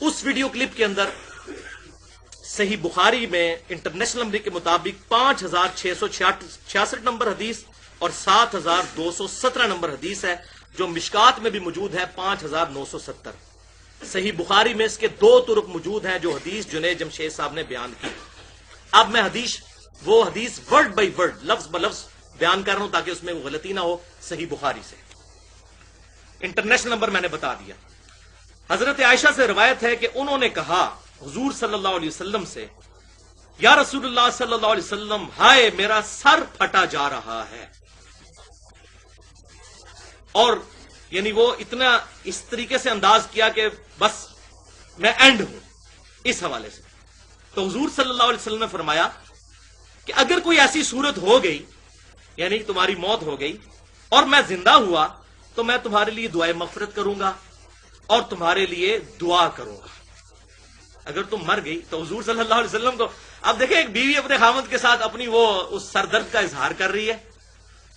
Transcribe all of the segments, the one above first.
اس video clip کے اندر صحیح بخاری میں انٹرنیشنل نمبر کے مطابق 5666 نمبر حدیث اور 7217 نمبر حدیث ہے، جو مشکات میں بھی موجود ہے 5970. صحیح بخاری میں اس کے 2 طرق موجود ہیں جو حدیث جنید جمشید صاحب نے بیان کی. اب میں وہ حدیث ورڈ بائی ورڈ، لفظ بلفظ بیان کر رہا ہوں تاکہ اس میں غلطی نہ ہو. صحیح بخاری سے انٹرنیشنل نمبر میں نے بتا دیا. حضرت عائشہ سے روایت ہے کہ انہوں نے کہا حضور صلی اللہ علیہ وسلم سے، یا رسول اللہ صلی اللہ علیہ وسلم، ہائے میرا سر پھٹا جا رہا ہے. اور یعنی وہ اتنا اس طریقے سے انداز کیا کہ بس میں اینڈ ہوں اس حوالے سے. تو حضور صلی اللہ علیہ وسلم نے فرمایا کہ اگر کوئی ایسی صورت ہو گئی، یعنی تمہاری موت ہو گئی اور میں زندہ ہوا، تو میں تمہارے لیے دعائے مغفرت کروں گا اور تمہارے لیے دعا کروں گا. اگر تم مر گئی تو حضور صلی اللہ علیہ وسلم کو، اب دیکھیں ایک بیوی اپنے خاوند کے ساتھ اپنی وہ اس سردرد کا اظہار کر رہی ہے،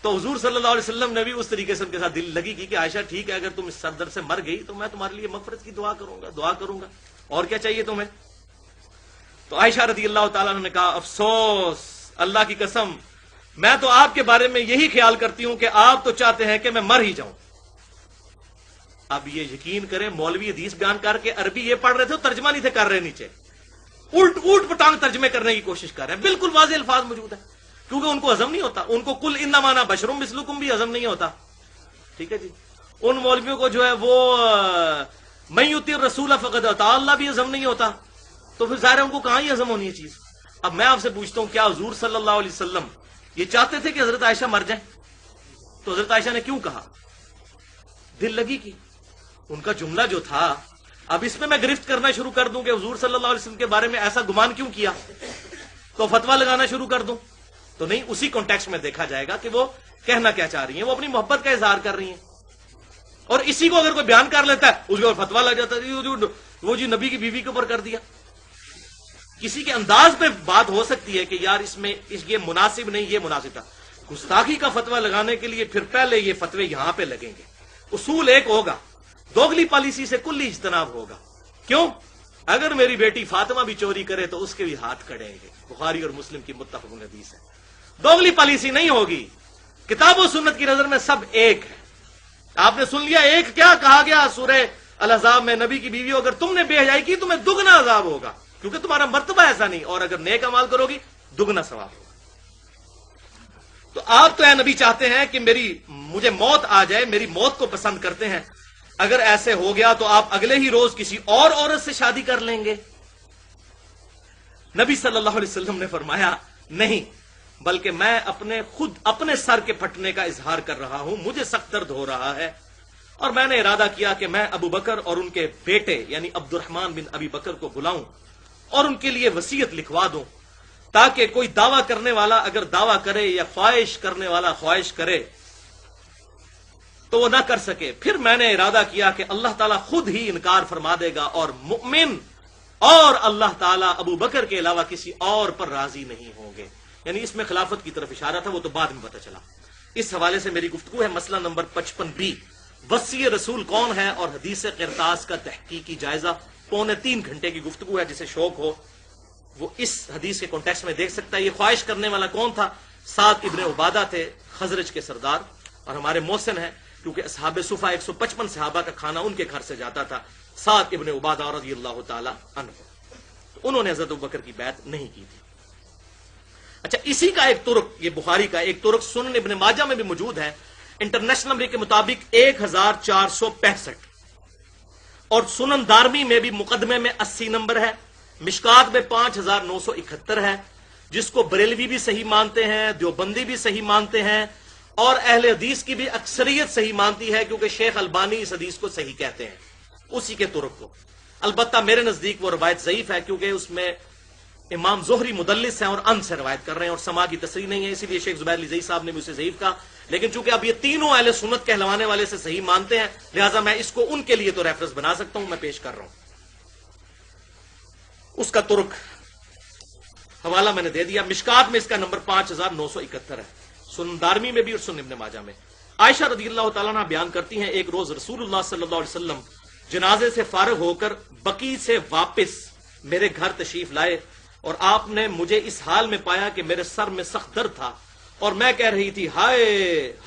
تو حضور صلی اللہ علیہ وسلم نے بھی اس طریقے سے ان کے ساتھ دل لگی کی کہ عائشہ ٹھیک ہے، اگر تم اس سردرد سے مر گئی تو میں تمہارے لیے مغفرت کی دعا کروں گا، اور کیا چاہیے تمہیں. تو عائشہ رضی اللہ تعالیٰ نے کہا افسوس، اللہ کی قسم، میں تو آپ کے بارے میں یہی خیال کرتی ہوں کہ آپ تو چاہتے ہیں کہ میں مر ہی جاؤں. اب یہ یقین کریں، مولوی حدیث بیان کر کے عربی یہ پڑھ رہے تھے، ترجمہ نہیں تھے کر رہے، نیچے اوٹ پٹانگ ترجمے کرنے کی کوشش کر رہے ہیں. بالکل واضح الفاظ موجود ہیں، کیونکہ ان کو ہضم نہیں ہوتا. ان کو کل انما انا بشر مثلکم بھی ہضم نہیں ہوتا. ٹھیک ہے جی. ان مولویوں کو جو ہے وہ من یطیع الرسول فقد اطاع اللہ بھی ہضم نہیں ہوتا، تو پھر ظاہر ان کو کہاں ہی ہضم ہونی ہے چیز. اب میں آپ سے پوچھتا ہوں، کیا حضور صلی اللہ علیہ وسلم یہ چاہتے تھے کہ حضرت عائشہ مر جائیں؟ تو حضرت عائشہ نے کیوں کہا؟ دل لگی کی. ان کا جملہ جو تھا، اب اس میں میں گرفت کرنا شروع کر دوں کہ حضور صلی اللہ علیہ وسلم کے بارے میں ایسا گمان کیوں کیا، تو فتویٰ لگانا شروع کر دوں تو نہیں. اسی کانٹیکسٹ میں دیکھا جائے گا کہ وہ کہنا کیا چاہ رہی ہیں. وہ اپنی محبت کا اظہار کر رہی ہیں، اور اسی کو اگر کوئی بیان کر لیتا ہے اس کے اوپر فتویٰ لگ جاتا ہے، وہ جی نبی کی بیوی کے اوپر کر دیا. کسی کے انداز پہ بات ہو سکتی ہے کہ یار اس میں یہ مناسب نہیں، یہ مناسب تھا. گستاخی کا فتویٰ لگانے کے لیے پھر پہلے یہ فتوے یہاں پہ لگیں گے. اصول ایک ہوگا، دوگلی پالیسی سے کلی اجتناب ہوگا. کیوں؟ اگر میری بیٹی فاطمہ بھی چوری کرے تو اس کے بھی ہاتھ کڑیں گے. بخاری اور مسلم کی متفق حدیث ہے. دوگلی پالیسی نہیں ہوگی. کتاب و سنت کی نظر میں سب ایک ہے. آپ نے سن لیا ایک، کیا کہا گیا سورہ الاحزاب میں، نبی کی بیوی اگر تم نے بے حیائی کی تمہیں دگنا عذاب ہوگا، کیونکہ تمہارا مرتبہ ایسا نہیں، اور اگر نیک عمل کرو گی دگنا ثواب ہوگا. تو آپ تو اے نبی چاہتے ہیں کہ مجھے موت آ جائے، میری موت کو پسند کرتے ہیں. اگر ایسے ہو گیا تو آپ اگلے ہی روز کسی اور عورت سے شادی کر لیں گے. نبی صلی اللہ علیہ وسلم نے فرمایا نہیں، بلکہ میں اپنے سر کے پھٹنے کا اظہار کر رہا ہوں، مجھے سخت درد ہو رہا ہے، اور میں نے ارادہ کیا کہ میں ابو بکر اور ان کے بیٹے یعنی عبد الرحمن بن ابی بکر کو بلاؤں اور ان کے لیے وصیت لکھوا دوں، تاکہ کوئی دعویٰ کرنے والا اگر دعویٰ کرے یا خواہش کرنے والا خواہش کرے تو وہ نہ کر سکے. پھر میں نے ارادہ کیا کہ اللہ تعالیٰ خود ہی انکار فرما دے گا، اور مؤمن اور اللہ تعالیٰ ابو بکر کے علاوہ کسی اور پر راضی نہیں ہوں گے. یعنی اس میں خلافت کی طرف اشارہ تھا، وہ تو بعد میں پتہ چلا. اس حوالے سے میری گفتگو ہے مسئلہ نمبر 55B، وصی رسول کون ہے اور حدیث قرطاس کا تحقیقی جائزہ. 2.25 گھنٹے کی گفتگو ہے، جسے شوق ہو وہ اس حدیث کے کانٹیکسٹ میں دیکھ سکتا ہے. یہ خواہش کرنے والا کون تھا؟ سعد ابن عبادہ تھے، خزرج کے سردار، اور ہمارے محسن ہیں، کیونکہ اصحاب صفہ 155 صحابہ کا کھانا ان کے گھر سے جاتا تھا. سعد ابن عبادہ رضی اللہ تعالی عنہ، انہوں نے حضرت ابوبکر کی بیعت نہیں کی تھی. اچھا، اسی کا ایک طرق، یہ بخاری کا ایک طرق سنن ابن ماجہ میں بھی موجود ہے. انٹرنیشنل نمبر کے مطابق 1465، اور سنن دارمی میں بھی مقدمے میں 80 نمبر ہے، مشکات میں 5971 ہے، جس کو بریلوی بھی صحیح مانتے ہیں، دیوبندی بھی صحیح مانتے ہیں، اور اہل حدیث کی بھی اکثریت صحیح مانتی ہے، کیونکہ شیخ البانی اس حدیث کو صحیح کہتے ہیں اسی کے طرق کو. البتہ میرے نزدیک وہ روایت ضعیف ہے، کیونکہ اس میں امام زہری مدلس ہیں اور ان سے روایت کر رہے ہیں اور سما کی تصریح نہیں ہے، اسی لیے شیخ زبیر علی زئی صاحب نے بھی اسے ضعیف کہا. لیکن چونکہ اب یہ تینوں اہل سنت کہلوانے والے سے صحیح مانتے ہیں، لہٰذا میں اس کو ان کے لیے تو ریفرنس بنا سکتا ہوں، میں پیش کر رہا ہوں. اس کا ترک حوالہ میں نے دے دیا. مشکات میں اس کا نمبر 5971 ہے، سنن دارمی میں بھی اور سنن ابن ماجہ میں. عائشہ رضی اللہ تعالیٰ عنہ بیان کرتی ہیں، ایک روز رسول اللہ صلی اللہ علیہ وسلم جنازے سے فارغ ہو کر بقی سے واپس میرے گھر تشریف لائے اور آپ نے مجھے اس حال میں پایا کہ میرے سر میں سخت درد تھا اور میں کہہ رہی تھی ہائے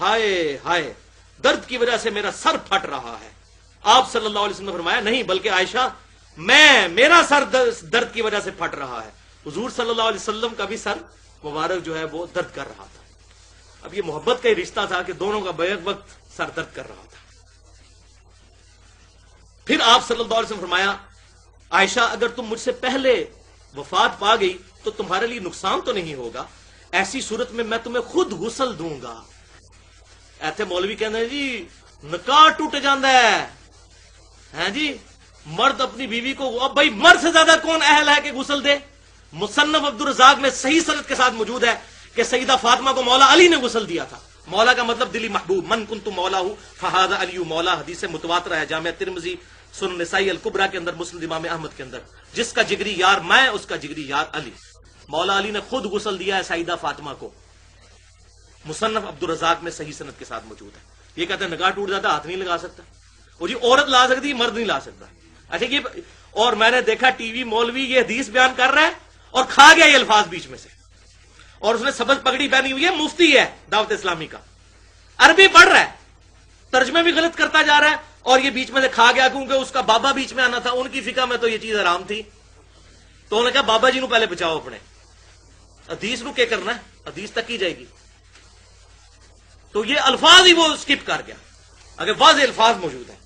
ہائے ہائے، درد کی وجہ سے میرا سر پھٹ رہا ہے۔ آپ صلی اللہ علیہ وسلم نے فرمایا نہیں، بلکہ عائشہ میرا سر درد کی وجہ سے پھٹ رہا ہے۔ حضور صلی اللہ علیہ وسلم کا بھی سر مبارک جو ہے وہ درد کر رہا تھا۔ اب یہ محبت کا ہی رشتہ تھا کہ دونوں کا بیک وقت سر درد کر رہا تھا۔ پھر آپ صلی اللہ علیہ وسلم فرمایا عائشہ اگر تم مجھ سے پہلے وفات پا گئی تو تمہارے لیے نقصان تو نہیں ہوگا، ایسی صورت میں بتمہیں خود غسل دوں گا۔ ایتھے مولوی کہتے ہیں جی نکاح ٹوٹ جاندہ ہے جی، مرد اپنی بیوی کو، اب بھائی مرد سے زیادہ کون اہل ہے کہ غسل دے؟ مصنف عبدالرزاق میں صحیح سند کے ساتھ موجود ہے کہ سیدہ فاطمہ کو مولا علی نے غسل دیا تھا۔ مولا کا مطلب دلی محبوب، من کنت مولا ہوں فہذا علی مولا، حدیث متواتر ہے جامعہ ترمذی سنن نسائی الکبریٰ کے اندر، مسند امام احمد کے اندر، جس کا جگری یار میں اس کا جگری یار علی۔ مولا علی نے خود غسل دیا ہے سیدہ فاطمہ کو، مصنف عبدالرزاق میں صحیح سند کے ساتھ موجود ہے۔ یہ کہتے ہیں نگاہ ٹوٹ جاتا ہاتھ نہیں لگا سکتا، وہ جی عورت لا سکتی مرد نہیں لا سکتا۔ اچھا یہ، اور میں نے دیکھا ٹی وی مولوی یہ حدیث بیان کر رہا ہے اور کھا گیا یہ الفاظ بیچ میں سے، اور اس نے سبز پگڑی پہنی ہوئی ہے، مفتی ہے دعوت اسلامی کا، عربی پڑھ رہا ہے، ترجمے بھی غلط کرتا جا رہا ہے، اور یہ بیچ میں سے کھا گیا کیونکہ اس کا بابا بیچ میں آنا تھا، ان کی فقہ میں تو یہ چیز حرام تھی، تو انہوں نے کہا بابا جی نو پہلے بچاؤ اپنے، حدیث نو کیا کرنا ہے، حدیث تک ہی جائے گی۔ تو یہ الفاظ ہی وہ سکپ کر گیا، اگر واضح الفاظ موجود ہیں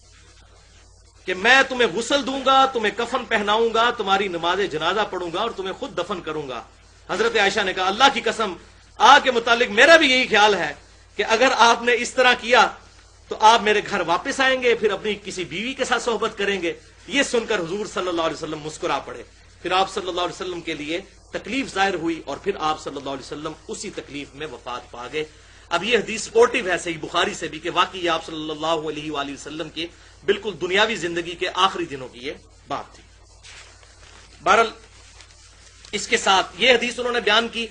کہ میں تمہیں غسل دوں گا، تمہیں کفن پہناؤں گا، تمہاری نماز جنازہ پڑھوں گا اور تمہیں خود دفن کروں گا۔ حضرت عائشہ نے کہا اللہ کی قسم آپ کے متعلق میرا بھی یہی خیال ہے کہ اگر آپ نے اس طرح کیا تو آپ میرے گھر واپس آئیں گے، پھر اپنی کسی بیوی کے ساتھ صحبت کریں گے۔ یہ سن کر حضور صلی اللہ علیہ وسلم مسکرا پڑے۔ پھر آپ صلی اللہ علیہ وسلم کے لیے تکلیف ظاہر ہوئی اور پھر آپ صلی اللہ علیہ وسلم اسی تکلیف میں وفات پا گئے۔ اب یہ حدیث سپورٹیو ہے صحیح بخاری سے بھی کہ واقعی آپ صلی اللہ علیہ وآلہ وسلم کی بالکل دنیاوی زندگی کے آخری دنوں کی یہ بات تھی۔ بہرحال اس کے ساتھ یہ حدیث انہوں نے بیان کی۔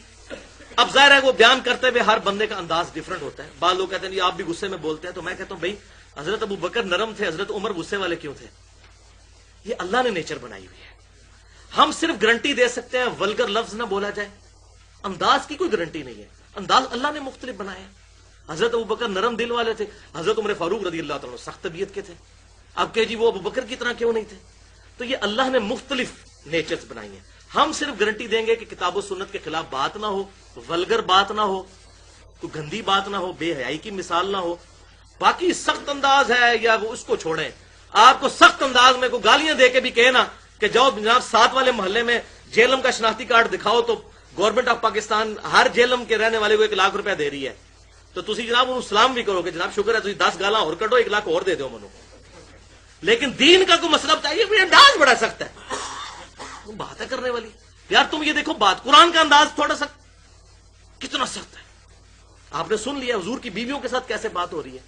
اب ظاہر ہے وہ بیان کرتے ہوئے ہر بندے کا انداز ڈیفرنٹ ہوتا ہے۔ بعض لوگ کہتے ہیں آپ بھی غصے میں بولتے ہیں، تو میں کہتا ہوں بھائی حضرت ابو بکر نرم تھے، حضرت عمر غصے والے کیوں تھے؟ یہ اللہ نے نیچر بنائی ہوئی ہے۔ ہم صرف گارنٹی دے سکتے ہیں ولگر لفظ نہ بولا جائے، انداز کی کوئی گارنٹی نہیں ہے، انداز اللہ نے مختلف بنایا ہے۔ حضرت ابو بکر نرم دل والے تھے، حضرت عمر فاروق رضی اللہ تعالیٰ سخت طبیعت کے تھے، اب کہ جی وہ ابو بکر کی طرح کیوں نہیں تھے؟ تو یہ اللہ نے مختلف نیچرز بنائی ہیں۔ ہم صرف گارنٹی دیں گے کہ کتاب و سنت کے خلاف بات نہ ہو، ولگر بات نہ ہو، کوئی گندی بات نہ ہو، بے حیائی کی مثال نہ ہو۔ باقی سخت انداز ہے یا وہ اس کو چھوڑیں، آپ کو سخت انداز میں کوئی گالیاں دے کے بھی کہے نا کہ جاؤ جناب 7 والے محلے میں جیلم کا شناختی کارڈ دکھاؤ، تو گورنمنٹ آف پاکستان ہر جیلم کے رہنے والے کو 1 لاکھ روپیہ دے رہی ہے، تو تسی جناب انہوں سلام بھی کرو کہ جناب شکر ہے تسی 10 گالاں اور کٹو 1 لاکھ اور دے دو منو۔ لیکن دین کا کوئی مسئلہ چاہیے، بھی انداز بڑا سخت ہے، بات ہے کرنے والی یار، تم یہ دیکھو بات قرآن کا انداز تھوڑا سا کتنا سخت ہے۔ آپ نے سن لیا حضور کی بیویوں کے ساتھ کیسے بات ہو رہی ہے،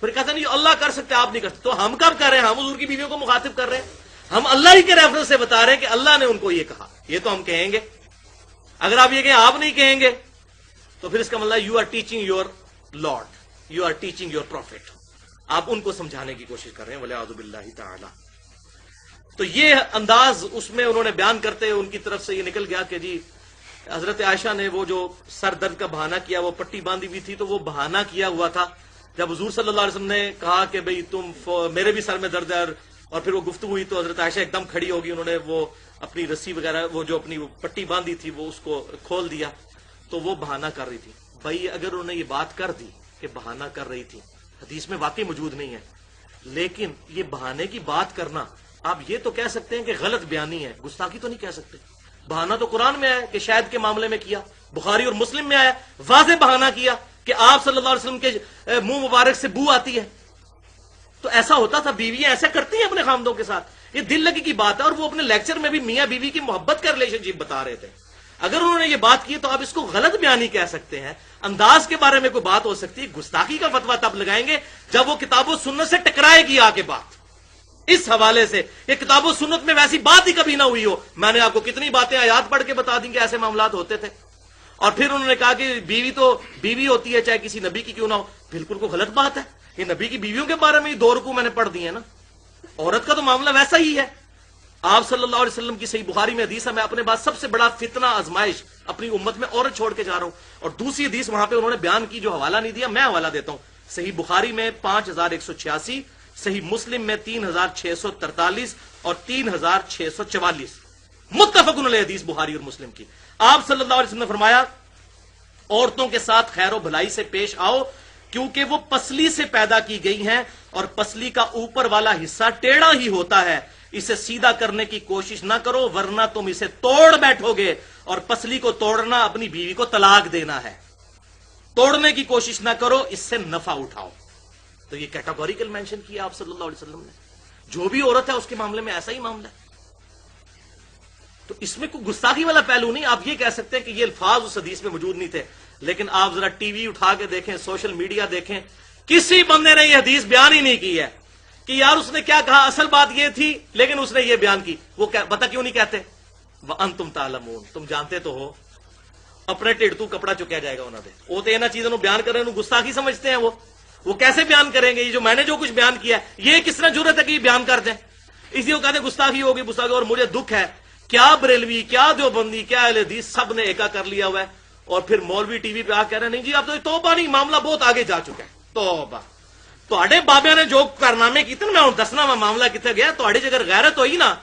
پھر کہتے نہیں اللہ کر سکتے آپ نہیں کر سکتے، تو ہم کب کر رہے ہیں؟ ہم حضور کی بیویوں کو مخاطب کر رہے ہیں، ہم اللہ ہی کے ریفرنس سے بتا رہے ہیں کہ اللہ نے ان کو یہ کہا، یہ تو ہم کہیں گے۔ اگر آپ یہ کہیں آپ نہیں کہیں گے تو پھر اس کا مطلب you are teaching your lord, you are teaching your prophet, آپ ان کو سمجھانے کی کوشش کر رہے ہیں، والعیاذ باللہ تعالی۔ تو یہ انداز اس میں انہوں نے بیان کرتے ان کی طرف سے یہ نکل گیا کہ جی حضرت عائشہ نے وہ جو سر درد کا بہانہ کیا، وہ پٹی باندھی ہوئی تھی تو وہ بہانہ کیا ہوا تھا۔ جب حضور صلی اللہ علیہ وسلم نے کہا کہ بھئی تم میرے بھی سر میں درد ہے، اور پھر وہ گفتگو ہوئی تو حضرت عائشہ ایک دم کھڑی ہوگی، انہوں نے وہ اپنی رسی وغیرہ وہ جو اپنی پٹی باندھی تھی وہ اس کو کھول دیا، تو وہ بہانہ کر رہی تھی۔ بھائی اگر انہوں نے یہ بات کر دی کہ بہانہ کر رہی تھی، حدیث میں واقعی موجود نہیں ہے، لیکن یہ بہانے کی بات کرنا آپ یہ تو کہہ سکتے ہیں کہ غلط بیانی ہے، گستاخی تو نہیں کہہ سکتے۔ بہانہ تو قرآن میں آیا کہ شاید کے معاملے میں کیا، بخاری اور مسلم میں آیا واضح بہانہ کیا کہ آپ صلی اللہ علیہ وسلم کے منہ مبارک سے بو آتی ہے۔ تو ایسا ہوتا تھا، بیویاں ایسا کرتی ہیں اپنے خامدوں کے ساتھ، یہ دل لگی کی بات ہے، اور وہ اپنے لیکچر میں بھی میاں بیوی کی محبت کا ریلیشن شپ بتا رہے تھے۔ اگر انہوں نے یہ بات کی تو آپ اس کو غلط بیانی کہہ سکتے ہیں، انداز کے بارے میں کوئی بات ہو سکتی ہے، گستاخی کا فتویٰ تب لگائیں گے جب وہ کتاب و سنت سے ٹکرائے گی آ کے بات۔ اس حوالے سے یہ کتاب و سنت میں ویسی بات ہی کبھی نہ ہوئی ہو، میں نے آپ کو کتنی باتیں آیات پڑھ کے بتا دیں کہ ایسے معاملات ہوتے تھے۔ اور پھر انہوں نے کہا کہ بیوی تو بیوی ہوتی ہے چاہے کسی نبی کی کیوں نہ ہو، بالکل کوئی غلط بات ہے، یہ نبی کی بیویوں کے بارے میں 2 رکوع میں نے پڑھ دی ہیں نا، عورت کا تو معاملہ ویسا ہی ہے. آپ صلی اللہ علیہ وسلم کی صحیح بخاری میں حدیث ہے, میں اپنے بعد سب سے بڑا فتنہ آزمائش اپنی امت میں عورت چھوڑ کے جا رہا ہوں. اور دوسری حدیث وہاں پہ انہوں نے بیان کی جو حوالہ نہیں دیا, میں حوالہ دیتا ہوں. صحیح بخاری میں 5186, صحیح مسلم میں 3643 اور 3644, متفق علیہ حدیث بخاری اور مسلم کی. آپ صلی اللہ علیہ وسلم نے فرمایا عورتوں کے ساتھ خیر و بھلائی سے پیش آؤ کیونکہ وہ پسلی سے پیدا کی گئی ہیں اور پسلی کا اوپر والا حصہ ٹیڑھا ہی ہوتا ہے. اسے سیدھا کرنے کی کوشش نہ کرو ورنہ تم اسے توڑ بیٹھو گے, اور پسلی کو توڑنا اپنی بیوی کو طلاق دینا ہے. توڑنے کی کوشش نہ کرو, اس سے نفع اٹھاؤ. تو یہ کیٹاگوریکل مینشن کیا آپ صلی اللہ علیہ وسلم نے. جو بھی عورت ہے اس کے معاملے میں ایسا ہی معاملہ ہے. تو اس میں کوئی گستاخی والا پہلو نہیں. آپ یہ کہہ سکتے ہیں کہ یہ الفاظ اس حدیث میں موجود نہیں تھے, لیکن آپ ذرا ٹی وی اٹھا کے دیکھیں, سوشل میڈیا دیکھیں, کسی بندے نے یہ حدیث بیان ہی نہیں کی ہے کہ یار اس نے کیا کہا, اصل بات یہ تھی لیکن اس نے یہ بیان کی. وہ پتہ کیوں نہیں کہتے؟ وَأَنْتُمْ تَعْلَمُونَ, تم جانتے تو ہو. اپنے ٹیڑھ تو کپڑا چکیا جائے گا انہوں نے. وہ تو انہاں چیزوں بیان کر رہے ہیں, گستاخی سمجھتے ہیں. وہ کیسے بیان کریں گے؟ یہ جو میں نے جو کچھ بیان کیا ہے یہ کس طرح جرت ہے کہ یہ بیان کر دیں؟ اس لیے وہ کہتے ہیں گستاخی ہوگی گستاخی. اور مجھے دکھ ہے, کیا بریلوی, کیا دیوبندی, کیا اہل حدیث سب نے ایکا کر لیا ہوا ہے, اور پھر مولوی ٹی وی پہ آ کہہ رہے ہیں نہیں جی آپ تو توبہ نہیں, معاملہ بہت آگے جا چکا ہے. توبہ تواڈے بابیاں نے جو کارنامے کیتے نا, میں دسنا وا معاملہ کتنے گیا. تواڈی جے اگر غیرت ہوئی نا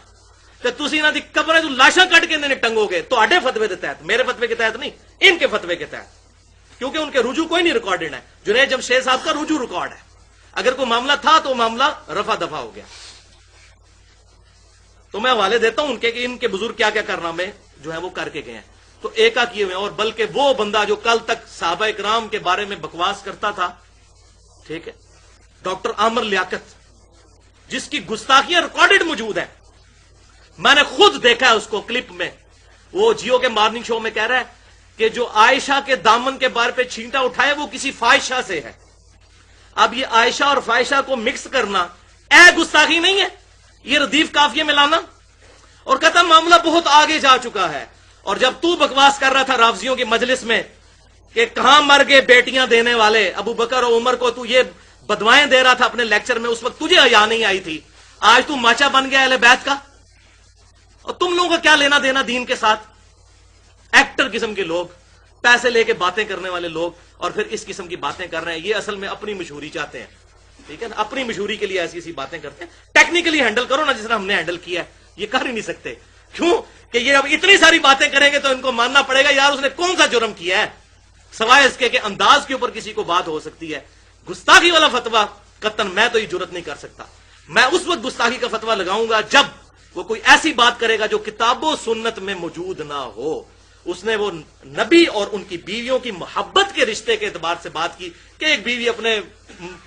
تے تسی انہاں دی قبریں تو لاشاں کٹ کے انہاں نے ٹنگو گے. تواڈے فتوے دے تحت, میرے فتوے کے تحت نہیں, ان کے فتوے کے تحت, کیونکہ ان کے رجوع کوئی نہیں ریکارڈڈ ہے. جنید جمشید صاحب کا رجوع ریکارڈ ہے. اگر کوئی معاملہ تھا تو معاملہ رفع دفع ہو گیا. تو میں حوالے دیتا ہوں ان کے کہ ان کے بزرگ کیا کیا کارنامے جو ہیں وہ کر کے گئے ہیں. تو ایکا کیے ہوئے ہیں. اور بلکہ وہ بندہ جو کل تک صحابہ اکرام کے بارے میں بکواس کرتا تھا, ٹھیک ہے, ڈاکٹر عامر لیاقت, جس کی گستاخیاں ریکارڈڈ موجود ہیں, میں نے خود دیکھا ہے اس کو کلپ میں. وہ جیو کے مارننگ شو میں کہہ رہا ہے کہ جو عائشہ کے دامن کے بارے پہ چھینٹا اٹھائے وہ کسی فاحشہ سے ہے. اب یہ عائشہ اور فاحشہ کو مکس کرنا گستاخی نہیں ہے؟ یہ ردیف قافیے میں لانا. اور کہتا معاملہ بہت آگے جا چکا ہے. اور جب تو بکواس کر رہا تھا رافضیوں کی مجلس میں کہ کہاں مر گئے بیٹیاں دینے والے ابو بکر اور عمر کو, تو یہ بدوائیں دے رہا تھا اپنے لیکچر میں, اس وقت تجھے حیا نہیں آئی تھی. آج تو ماچا بن گیا اہل بیت کا. اور تم لوگوں کا کیا لینا دینا دین کے ساتھ؟ ایکٹر قسم کے لوگ, پیسے لے کے باتیں کرنے والے لوگ, اور پھر اس قسم کی باتیں کر رہے ہیں. یہ اصل میں اپنی مشہوری چاہتے ہیں, ٹھیک ہے نا, اپنی مشہوری کے لیے ایسی ایسی باتیں کرتے ہیں. ٹیکنیکلی ہینڈل کرو نا, جس طرح ہم نے ہینڈل کیا ہے. یہ کر ہی نہیں سکتے. کیوں کہ یہ اب اتنی ساری باتیں کریں گے تو ان کو ماننا پڑے گا یار اس نے کون سا جرم کیا ہے, سوائے اس کے کہ انداز کے اوپر کسی کو بات ہو سکتی ہے. گستاخی والا فتویٰ قطعاً میں تو یہ جرت نہیں کر سکتا. میں اس وقت گستاخی کا فتویٰ لگاؤں گا جب وہ کوئی ایسی بات کرے گا جو کتاب و سنت میں موجود نہ ہو. اس نے وہ نبی اور ان کی بیویوں کی محبت کے رشتے کے اعتبار سے بات کی کہ ایک بیوی اپنے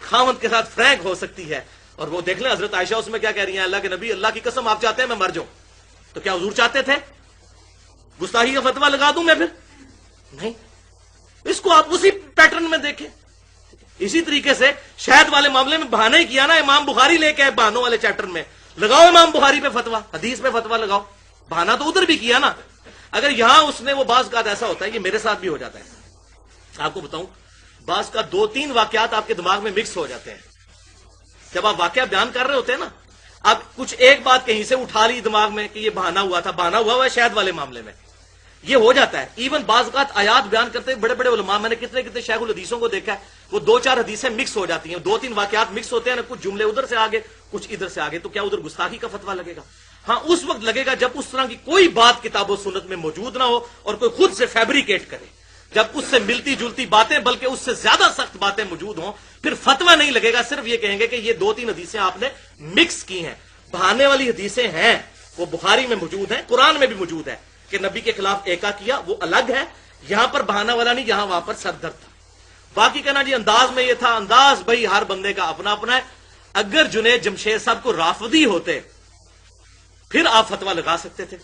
خاوند کے ساتھ فرینک ہو سکتی ہے. اور وہ دیکھ لیں حضرت عائشہ اس میں کیا کہہ رہی ہیں, اللہ کے نبی اللہ کی قسم آپ چاہتے ہیں میں مر جاؤں. تو کیا حضور چاہتے تھے گستاخی کا فتویٰ لگا دوں میں؟ پھر نہیں. اس کو آپ اسی پیٹرن میں دیکھیں. اسی طریقے سے شہد والے معاملے میں بہانہ ہی کیا نا, امام بخاری لے کے بہانوں والے چیپٹر میں لگاؤ امام بخاری پہ فتویٰ, حدیث پہ فتویٰ لگاؤ. بہانہ تو ادھر بھی کیا نا. اگر یہاں اس نے وہ بعض کا ایسا ہوتا ہے, یہ میرے ساتھ بھی ہو جاتا ہے, آپ کو بتاؤں, بعض کا 2-3 واقعات آپ کے دماغ میں مکس ہو جاتے ہیں. جب آپ واقعہ بیان کر رہے ہوتے ہیں نا, اب کچھ ایک بات کہیں سے اٹھا لی دماغ میں کہ یہ بہانہ ہوا تھا, بہانہ ہوا ہے شہد والے معاملے میں. یہ ہو جاتا ہے. ایون بعض اوقات آیات بیان کرتے ہیں بڑے بڑے علماء, میں نے کتنے شیخ الحدیثوں کو دیکھا ہے, وہ 2-4 حدیثیں مکس ہو جاتی ہیں, 2-3 واقعات مکس ہوتے ہیں نا, کچھ جملے ادھر سے آگے کچھ ادھر سے آگے. تو کیا ادھر گستاخی کا فتویٰ لگے گا؟ ہاں اس وقت لگے گا جب اس طرح کی کوئی بات کتاب و سنت میں موجود نہ ہو اور کوئی خود سے فیبریکیٹ کرے. جب اس سے ملتی جلتی باتیں بلکہ اس سے زیادہ سخت باتیں موجود ہوں, پھر فتویٰ نہیں لگے گا. صرف یہ کہیں گے کہ یہ 2-3 حدیثیں آپ نے مکس کی ہیں. بہانے والی حدیثیں ہیں, وہ بخاری میں موجود ہیں, قرآن میں بھی موجود ہے کہ نبی کے خلاف ایکا کیا, وہ الگ ہے. یہاں پر بہانہ والا نہیں, یہاں وہاں پر سر درد تھا. باقی کہنا جی انداز میں یہ تھا, انداز بھائی ہر بندے کا اپنا اپنا ہے. اگر جنید جمشید صاحب کو رافضی ہوتے پھر آپ فتویٰ لگا سکتے تھے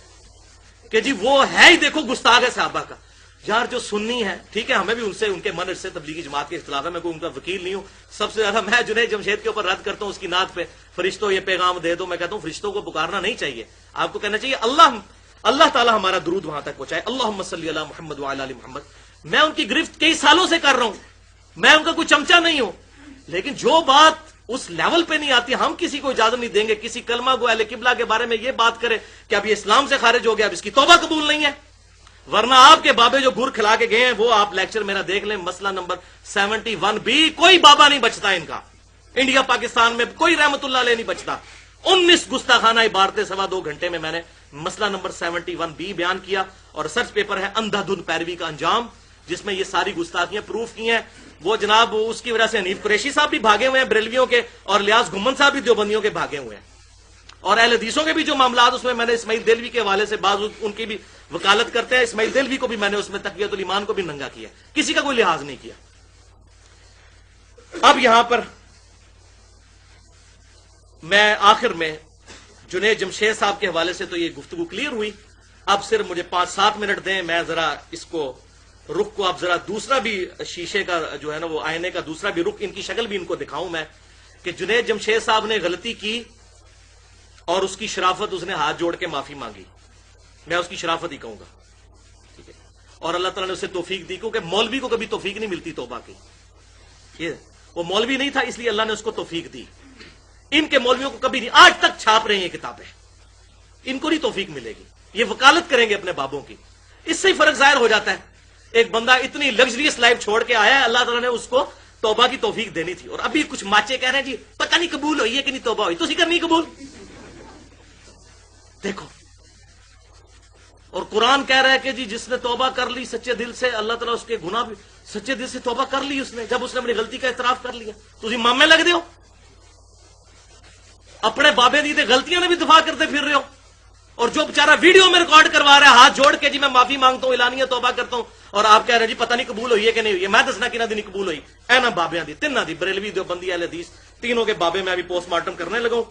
کہ جی وہ ہے ہی دیکھو گستاخ ہے صحابہ کا. یار جو سنی ہے ٹھیک ہے, ہمیں بھی ان سے ان کے منہج سے تبلیغی جماعت کے اختلاف ہے, میں کوئی ان کا وکیل نہیں ہوں. سب سے زیادہ میں جنید جمشید کے اوپر رد کرتا ہوں اس کی نعت پہ, فرشتوں یہ پیغام دے دو. میں کہتا ہوں فرشتوں کو پکارنا نہیں چاہیے, آپ کو کہنا چاہیے اللہ تعالیٰ ہمارا درود وہاں تک پہنچائے, اللہم صلی علی محمد وعلی آل محمد. میں ان کی گرفت کئی سالوں سے کر رہا ہوں, میں ان کا کوئی چمچہ نہیں ہوں, لیکن جو بات اس لیول پہ نہیں آتی. ہم کسی کو اجازت نہیں دیں گے کسی کلمہ گو اہل قبلہ کے بارے میں یہ بات کرے کہ اب یہ اسلام سے خارج ہو گیا, اب اس کی توبہ قبول نہیں ہے. ورنہ آپ کے بابے جو گر کھلا کے گئے ہیں وہ آپ لیکچر میرا دیکھ لیں, مسئلہ نمبر 71B. کوئی بابا نہیں بچتا ان کا انڈیا پاکستان میں, کوئی رحمت اللہ علیہ نہیں بچتا. 19 گستاخانہ عبارتیں 2.25 گھنٹے میں نے مسئلہ نمبر 71B بیان کیا, اور ریسرچ پیپر ہے اندھا دھند پیروی کا انجام, جس میں یہ ساری گستاخیاں پروف کی ہیں. وہ جناب اس کی وجہ سے حنیف قریشی صاحب بھی بھاگے ہوئے ہیں بریلویوں کے, اور لیاس گھمن صاحب بھی دیوبندیوں کے بھاگے ہوئے ہیں. اور اہل حدیثوں کے بھی جو معاملات اس میں نے اسماعیل دہلوی کے حوالے سے بعض ان کی بھی وکالت کرتے ہیں. اسماعیل دہلوی کو بھی میں نے اس میں تقویت الایمان کو بھی ننگا کیا, کسی کا کوئی لحاظ نہیں کیا. اب یہاں پر میں آخر میں جنید جمشید صاحب کے حوالے سے تو یہ گفتگو کلیئر ہوئی. اب صرف مجھے 5-7 منٹ دیں, میں ذرا اس کو رخ کو اب ذرا دوسرا بھی شیشے کا جو ہے نا وہ آئینے کا دوسرا بھی رخ, ان کی شکل بھی ان کو دکھاؤں میں کہ جنید جمشید صاحب نے غلطی کی اور اس کی شرافت اس نے ہاتھ جوڑ کے معافی مانگی. میں اس کی شرافت ہی کہوں گا, ٹھیک ہے. اور اللہ تعالیٰ نے اسے توفیق دی, کیونکہ مولوی کو کبھی توفیق نہیں ملتی توبہ کی. یہ وہ مولوی نہیں تھا اس لیے اللہ نے اس کو توفیق دی. ان کے مولویوں کو کبھی نہیں, آج تک چھاپ رہے ہیں یہ کتابیں, ان کو نہیں توفیق ملے گی. یہ وکالت کریں گے اپنے بابوں کی. اس سے ہی فرق ظاہر ہو جاتا ہے. ایک بندہ اتنی لگژریس لائف چھوڑ کے آیا ہے, اللہ تعالیٰ نے اس کو توبہ کی توفیق دینی تھی, اور ابھی کچھ ماچے کہہ رہے ہیں جی پتہ نہیں قبول ہوئی ہے کہ نہیں توبہ ہوئی. تو اسی کرنی قبول دیکھو. اور قرآن کہہ رہا ہے کہ جی جس نے توبہ کر لی سچے دل سے, اللہ تعالیٰ اس کے گناہ بھی سچے دل سے توبہ کر لی اس نے, جب اس نے اپنی غلطی کا اعتراف کر لیا. تو مامے لگ دے ہو, اپنے بابے دی غلطیاں نے بھی دفاع کرتے پھر رہے ہو. اور جو بیچارہ ویڈیو میں ریکارڈ کروا رہا ہے ہاتھ جوڑ کے جی میں معافی مانگتا ہوں اعلانیہ توبہ کرتا ہوں, اور آپ کہہ رہے ہیں جی پتہ نہیں قبول ہوئی ہے کہ نہیں ہوئی ہے. میں دسنا کہ نہ دی قبول ہوئی اے نا بابیاں دی, تیناں دی, بریلوی دیوبندی اہل حدیث تینوں کے بابے میں ابھی پوسٹ مارٹم کرنے لگا ہوں.